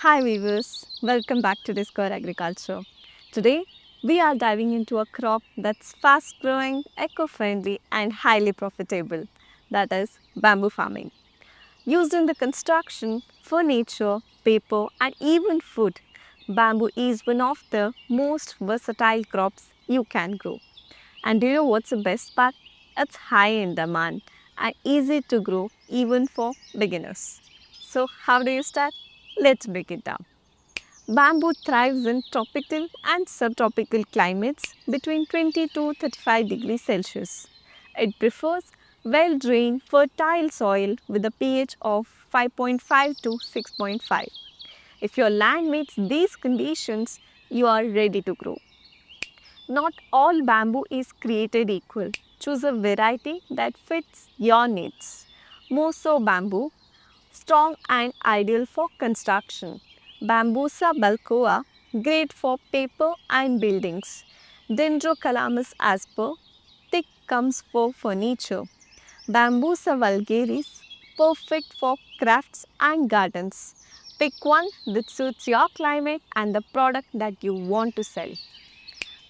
Hi viewers, welcome back to Discover Agriculture. Today we are diving into a crop that's fast growing, eco-friendly and highly profitable, that is bamboo farming. Used in the construction, furniture, paper and even food, bamboo is one of the most versatile crops you can grow. And do you know what's the best part? It's high in demand and easy to grow even for beginners. So how do you start? Let's break it down. Bamboo thrives in tropical and subtropical climates between 20 to 35 degrees Celsius. It prefers well-drained, fertile soil with a pH of 5.5 to 6.5. If your land meets these conditions, you are ready to grow. Not all bamboo is created equal. Choose a variety that fits your needs. Moso bamboo, strong and ideal for construction. Bambusa balcoa, great for paper and buildings. Dendrocalamus asper, thick comes for furniture. Bambusa vulgaris, perfect for crafts and gardens. Pick one that suits your climate and the product that you want to sell.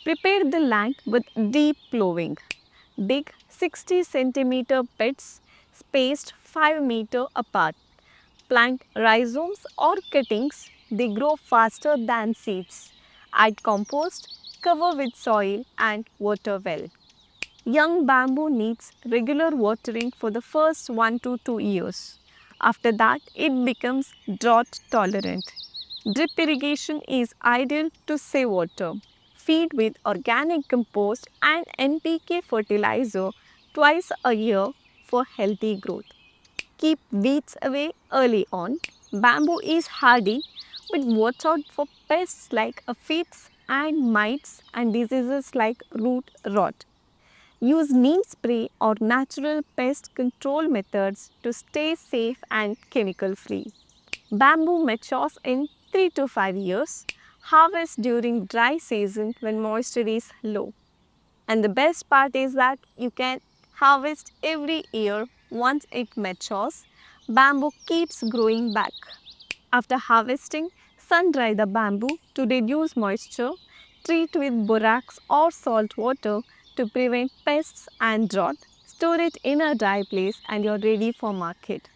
Prepare the land with deep plowing. Dig 60 centimeter pits spaced 5 meter apart. Plant rhizomes or cuttings, they grow faster than seeds. Add compost, cover with soil and water well. Young bamboo needs regular watering for the first 1 to 2 years. After that, it becomes drought tolerant. Drip irrigation is ideal to save water. Feed with organic compost and NPK fertilizer twice a year for healthy growth. Keep weeds away early on. Bamboo is hardy, but watch out for pests like aphids and mites and diseases like root rot. Use neem spray or natural pest control methods to stay safe and chemical free. Bamboo matures in 3 to 5 years. Harvest during dry season when moisture is low. And the best part is that you can harvest every year once it matures. Bamboo keeps growing back. After harvesting, sun dry the bamboo to reduce moisture. Treat with borax or salt water to prevent pests and drought. Store it in a dry place and you're ready for market.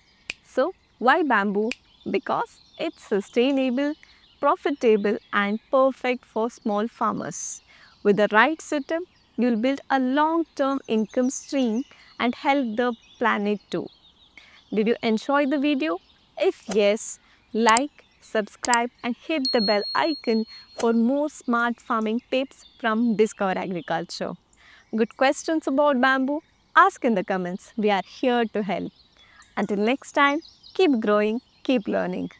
So, why bamboo? Because it's sustainable, profitable and perfect for small farmers. With the right setup, you'll build a long-term income stream and help the planet too. Did you enjoy the video? If yes, like, subscribe and hit the bell icon for more smart farming tips from Discover Agriculture. Good questions about bamboo? Ask in the comments. We are here to help. Until next time, keep growing, keep learning.